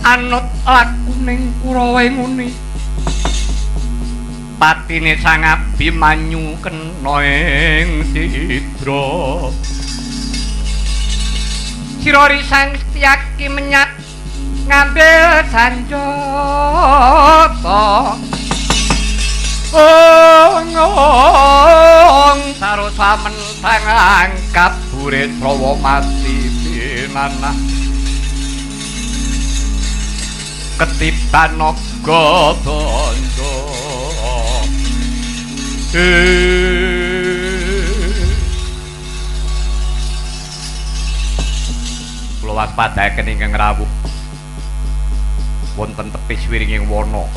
anut lakuning Kurawa nguni patine Sang Abimanyu kena ing sidra Sirori Sang Setyaki menyat ngambil sanjata ngong sarosa mentang angkat burit rawa mati pinanah ketiban naga bandha kula waspadaken ingkang rawuh wonten tepis wiringing wana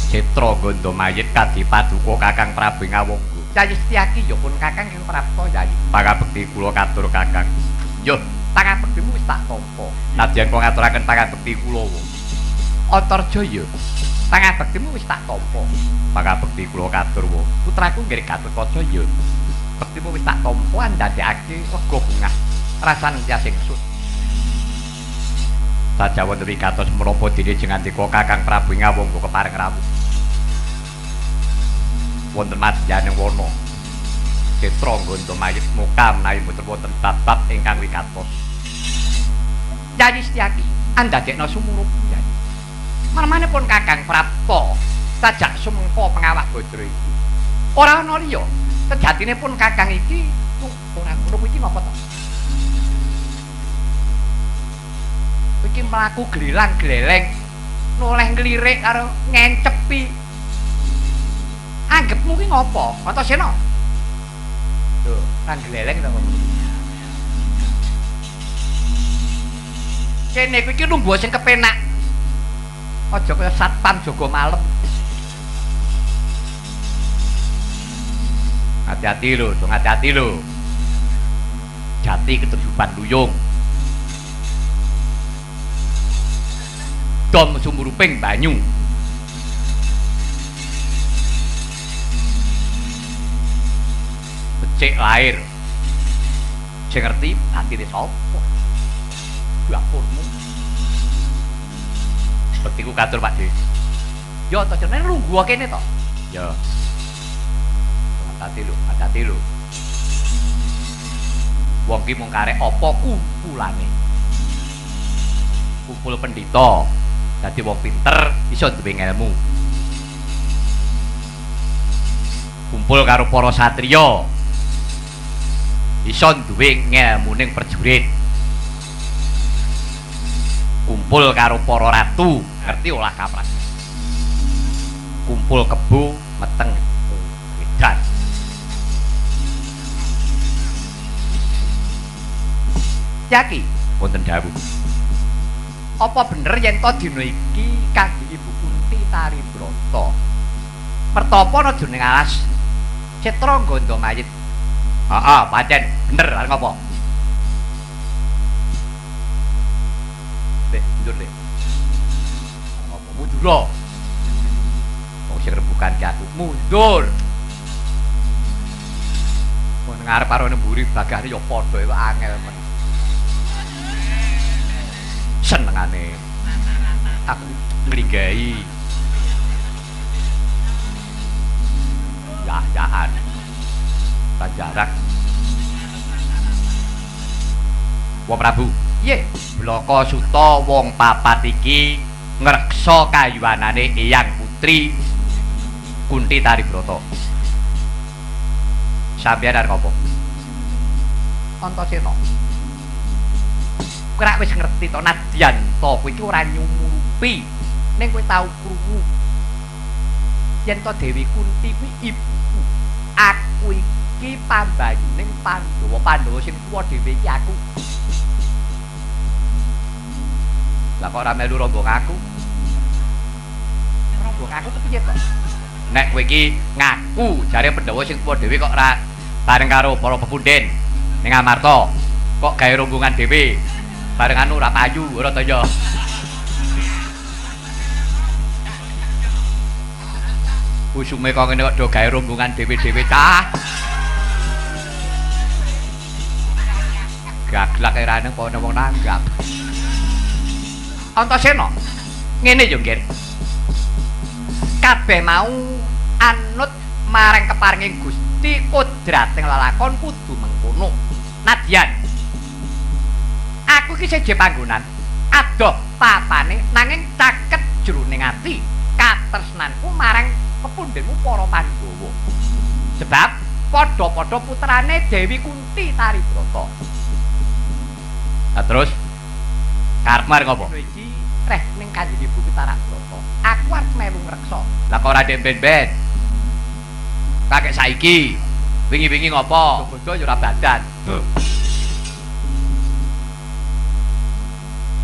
Citra Ganda Mayit kadipaduka Kakang Prabu Ngawangga. Yayi Setyaki ya pun Kakang ing prapta Yayi. Pangabekti kula katur Kakang. Yo, pangabektimu wis tak tampa. Nadyan kula ngaturaken pangabekti kula. Antarjaya, pangabektimu wis tak tampa. Pangabekti kula katur wa. Putraku nggih Gatotkaca ya. Bektimu wis tak tampa ndadekake rega bungah rasan tiyas ingsun. Sajawan dewi katos menapa dene jengandika Kakang Prabu Ngawangga kepareng rawuh. Wonten madyaning wana Citra Ganda Mayit muka menawi mboten wonten bab-bab ingkang wikatos. Yayi Setyaki andadekna sumurup Yayi. Marmanipun Kakang Prapta sajak sumengko pengawah Badra iki. Ora ana liya, sejatinipun Kakang iki ora ngono iki napa to? Iki mlaku gelilang-gleleng noleh nglirik karo ngencepi. Anggepmu ki ngopo? Antasena. Lho, kan gleleng to kok. Kene iki numbuh sing kepenak. Aja kaya satpam jaga malem. Hati-hati lho, dong hati-hati lho. Jati ketujuban luyung. Dom sumuruping banyu. Becik lair. Sing ngerti atine sapa? Dapurmu. Bektiku katur Pak De. Yo to jenenge lungguh kene to. Yo. Hati-hati lho. Wong ki mung karek apa kumpulane. Kumpul pendhita. Dadi wong pinter iso duwe ilmu. Kumpul karo para satriya. Iso duwe ngelmuning prajurit. Kumpul karo para ratu, ngerti olah kapras. Kumpul kebo meteng edan. Yaki wonten dawuh. Apa bener yen to dina iki kangge Ibu Kunti Taribrata mertapa ana jroning alas Citra Ganda Mayit. Heeh, pancen bener arep ngopo? Dek, mundur dek. Apa mundur? Wong sing rembukan ki aku mundur. Wong ngarep karo nemburi bagane ya padha iku angel men. Senengane aku nglinggahi ya-yaan jarak Wong Prabu iya Blaka Suta wong papat iki ngreksa kayuwanane Eyang Putri Kunti Taribrata sampeyan arep apa Antasena kowe wis ngerti to nadyan to kowe iki ora nyumurupi ning kowe tau krungu yen to Dewi Kunti kuwi ibuku aku iki pambayuning Pandhawa sing tuwa dhewe iki aku lah kok ora melu rombong aku kepiye to nek kowe iki ngaku jare Pandhawa sing tuwa dhewe kok ora bareng karo para pepunden ning Amarta kok gawe rombongan dhewe bareng anu ora payu ora to ya. Usume kok ngene kok do gawe rombongan dhewe-dhewe cah. Gaglak erane apa wong nanggap. Antasena. Ngene yo, Nggih. Kabeh mau anut marang keparinging Gusti kodrating lelakon kudu mengkono. Nadyan aku iki seje panggonan adoh papane nanging caket jroning ati katresnanku marang pepundhenmu para Pandhawa. Sebab padha-padha putrane Dewi Kunti Taribrata. Nah, terus karepmu arep ngopo? Iki reh ning Kanjeng Ibu Taribrata. Aku arep melu ngreksa. Lah kok ora ben-ben. Kakek saiki wingi-wingi ngopo? Bodho ya ora badan.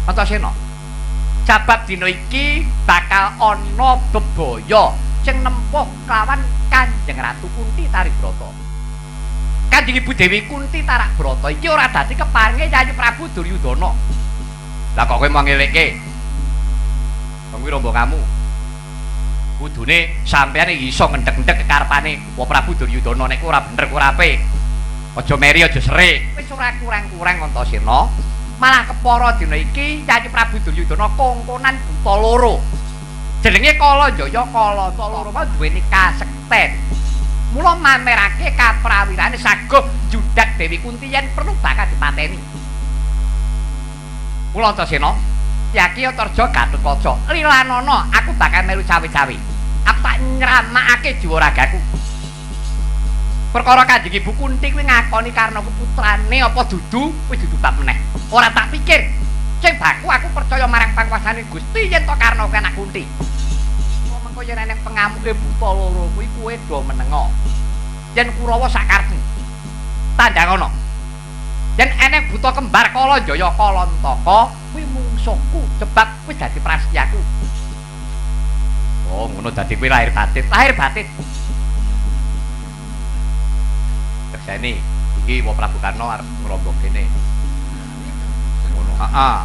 Antasena. Jabab dina iki bakal ana bebaya sing nempuh kelawan Kanjeng Ratu Kunti Taribrata. Kanjeng Ibu Dewi Kunti Taribrata iki ora dadi keparinge Yayi Prabu Duryudana. Lah kok kowe mau ngelekke? Wong kuwi rombonganmu. Kudune sampeyan iso ngendhek-endhek kekarepane Wa Prabu Duryudana nek ora bener ora apik. Aja meri aja serik. Wis ora kurang-kurang Antasena. Malah kepara dina iki Yayi Prabu Duryudana kongkonan buta loro. Jenenge Kalanjaya Kalanta loro mau duweni kasekten. Mula mamerake kaprawirane saguh judak Dewi Kunti yen perlu bakal dipateni. Mula Antasena, Yaki Antarja Gatotkaca, lilanana aku bakal melu cawe-cawe. Aku tak nyramakake jiwa ragaku. Perkara Kanjeng Ibu Kunti kuwi ngakoni karena putrane apa dudu wis dudu bab meneh. Ora tak pikir. Sing baku aku percaya marang pangkuasane Gusti yen to karena anak Kunti. Mengko yen eneng pengamuke buta loro kuwi kowe do menenga. Yen Kurawa sakarepmu. Tandang ana. Yen eneng buta kembar Kalanjaya Kalantaka kuwi mungsuhku sebab wis dadi prasetyaku. Oh, ngono dadi kuwi lahir batin. Lahir batin. Terseni iki Wa Prabu Karna arep ngrombong kene. Ngono. Heeh.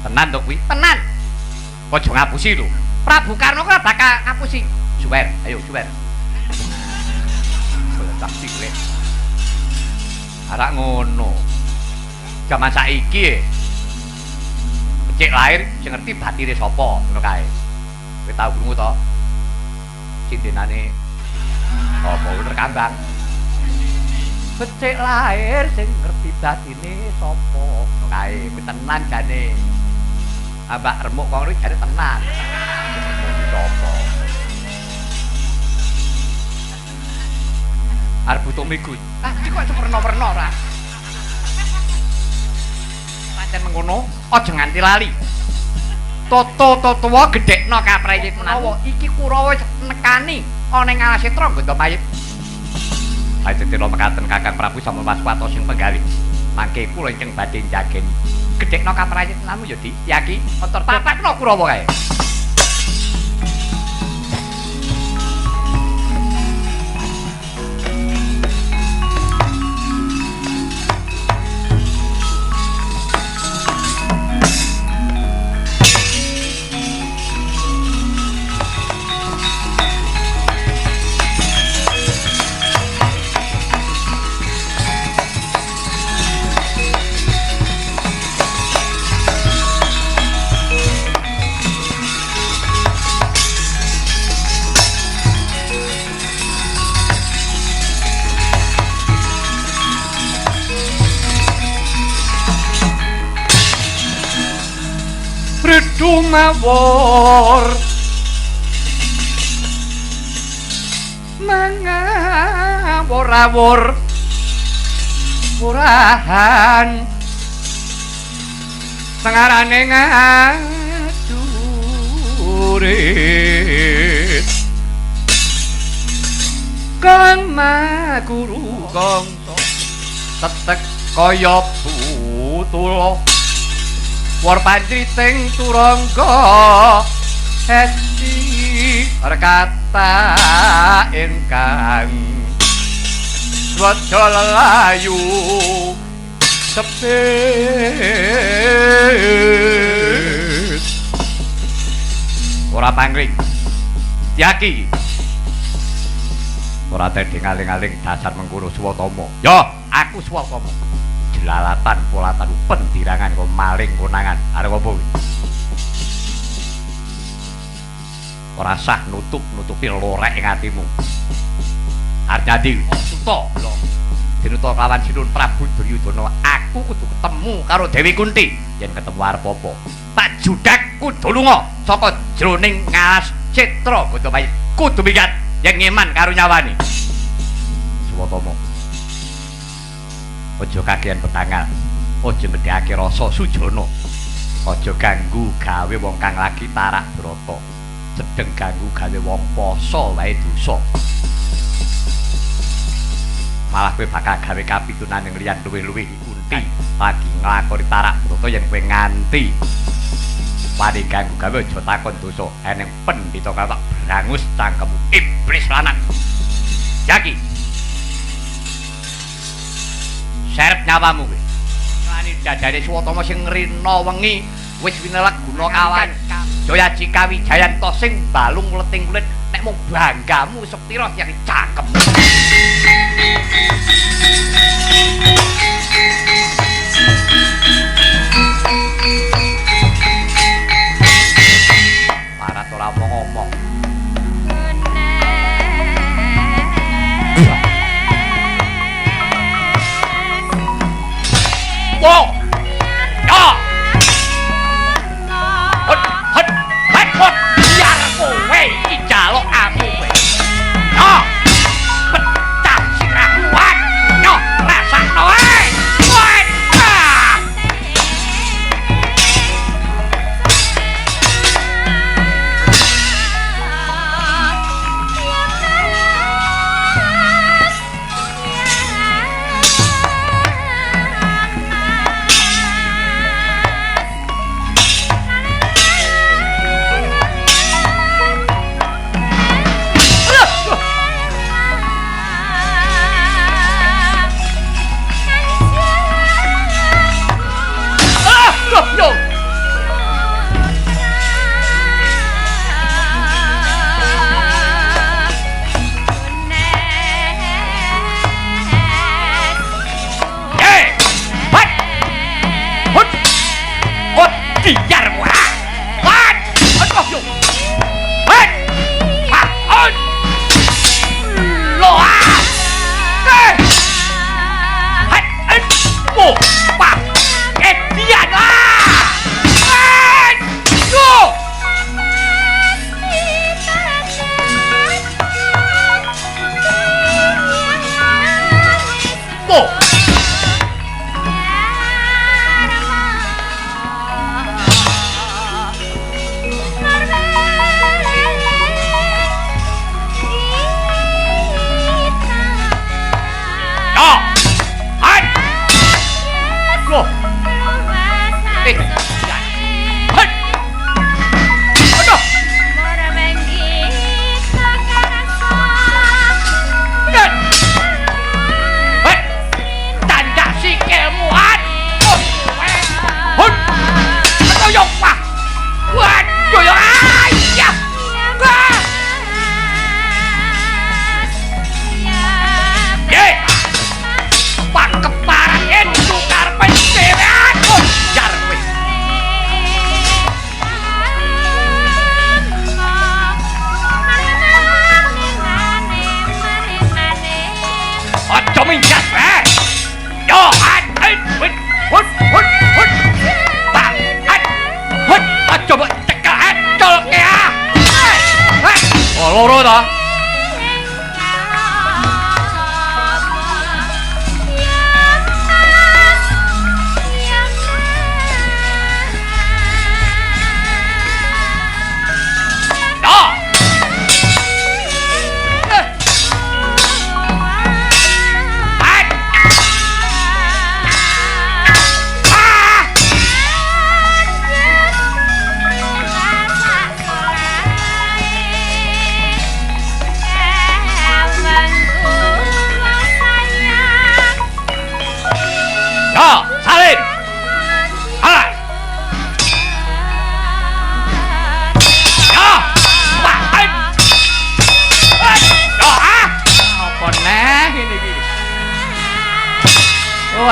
Tenan to kuwi? Tenan. Aja ngapusi lho. Prabu Karna kok bakal ngapusi. Suwer, ayo suwer. Taksi kowe. Arak ngono. Jaman saiki becik lahir sing ngerti batine sapa ngono kae. Kowe tau krungu to? Cindenane apa uler kambang. Becik lahir sing ngerti batine sapa ngono kae. Kuwi tenan jane. Ambak remuk kok iki jane tenan. Sapa? Arep butuh migus. Ah, iki kok seperno-perno ora. Pancen mengono, aja nganti lali. Toto-totowa gedhekno kaprayit menawa iki Kurawa wis nekani ana ing alase Trangga Mayit. Ayo tetira mekaten Kakang Prabu sama Waswata sing penggawe. Mangke kula ingkang badhe njageni. Gedhekno kaprayit menamu ya Di, Yaki, motor papakno Kurawa kae. Dumawur mangawur-awur murahan tengarane ngadurit kang maguru kangsa tetek kaya butula war panjiting turangga edi rekata ingkang swaja layu sepit ora pangling Yaki ora tedhe ngaling-aling dasar mengkono Swatama ya aku Swatama lalatan polatan pendirangan kok maling konangan arep apa kuwi ora sah nutupi lorek ing atimu arep nyadi suta lho dinuta kawan Sinun Prabu Duryudana aku kudu ketemu karo Dewi Kunti yen ketemu arep apa tak judak kudu lunga saka jroning ngalas Citra Gondomayit kudu minggat yen ngeman karo nyawani Suwatama aja kakehan petangal aja ngedhake rasa sujana aja ganggu gawe wong kang lagi tarak brata sedeng ganggu gawe wong poso wae dosa malah kowe bakal gawe kapitunan ing liyan luwih-luwih Kunti lagi nglakoni tarak brata yen kowe nganti wani ganggu gawe aja takon dosa eneng pendhita kawak brangus cangkemmu iblis lanang yaki serep nyawamu kowe nglani dadane Suwatama sing ngrina wengi wis winelek guna kawan Jaya Jikawijayanto sing balung leting kulit nek mung banggamu sepira yang cakep parat ora ngomong wow ya hot biar kowe iki jaluk aku kowe yo pecah siramuan yo rasakno wae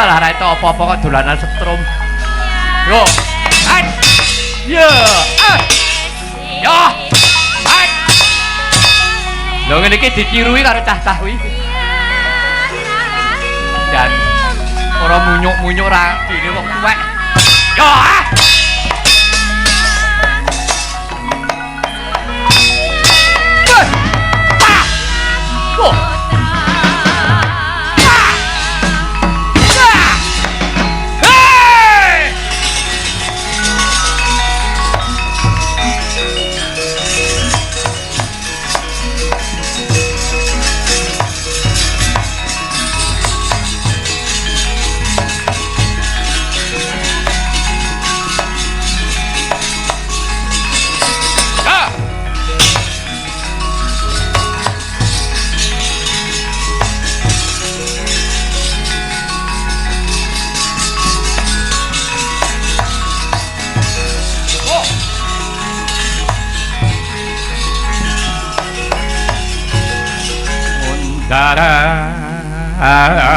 Walah ra itu apa-apa kok dolanan setrum. Yo. Hai. Yo. Yo. Hai. Lho ngene iki dicirui karo cah-cah kuwi. Dan ora munyuk-munyuk ra dene wong tuwek. Yo.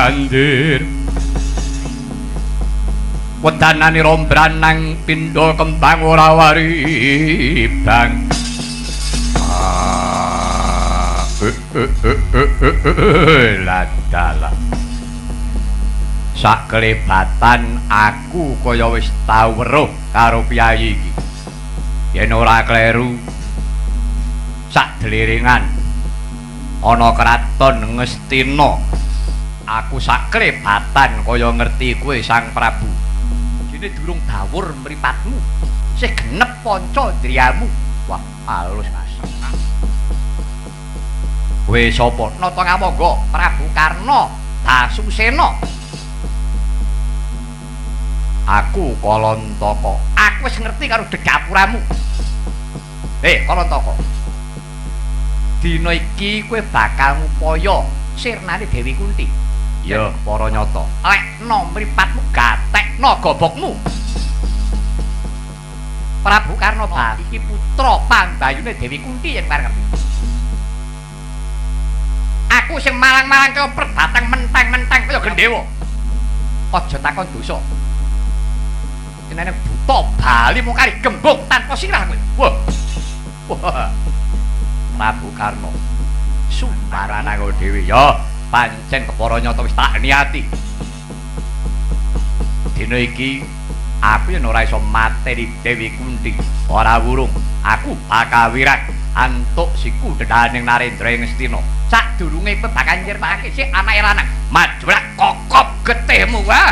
Andir wedanane rombranang pindha kembang ora waribang ladala sak kelebatan aku kaya wis tau weruh karo piyayi iki yen ora kleru sak deliringan ana kraton Ngastina aku sak klebatan kaya ngerti kowe Sang Prabu dene durung dawur mripatmu sing genep panca driyamu wah alus asem kowe sapa nata ngamangga Prabu Karna Dasusena aku Kalantaka aku wis ngerti karo degapuramu Kalantaka dina iki kowe bakal ngupaya sirnane Dewi Kunti. Ya, para nyata. Lekna mripatmu gatekna gobokmu. Prabu Karna iki putra pambayune Dewi Kunti yen arep ngerti. Aku sing malang-malang kaya perbatang menteng-menteng kaya gendhewa. Aja takon dosa. Jenenge buta bali mung kari gembung tanpa sirah kowe. Wah. Prabu Karna sumbaran aku dhewe ya pancen kepara nyata wis tak niati dina iki aku yen ora iso mateni Dewi Kunti ora wurung aku bakal wirang antuk siku dedaning Narendra ing Ngastina sadurunge kowe bakal nyirtake sik anake lanang majulah kokop getihmu wah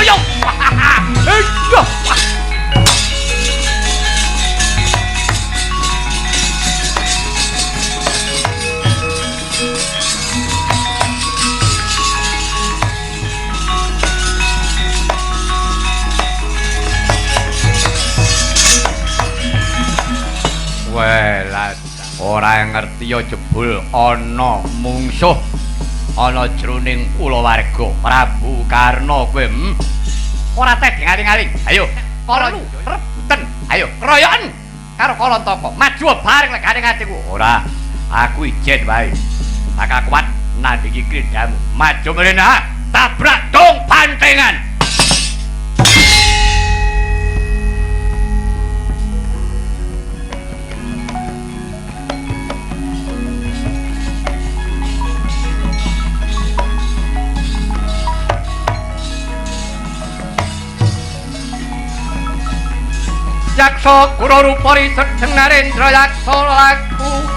Ayo. Ayo. Welas ora ngerti ya jebul ana mungsuh ana jroning kulawarga Prabu Karna kowe ora teh ngaling-aling ayo para reten ayo kroyoken karo Kalantaka maju bareng legane atiku ora aku ijen wae tak kuat nandingi krindamu maju mrene tabrak dong pantengan Yaksa Kura Rupa Risek Narendra Yaksa laku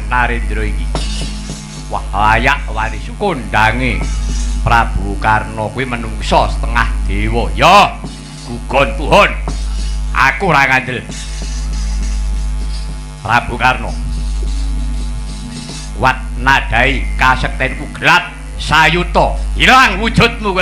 Narendra iki wah layak wani sukondange Prabu Karna kuwi menungso setengah dewa ya gugon Tuhan aku ora ngandel Prabu Karna wat nadai kasektenku gelap sayuta ilang wujudmu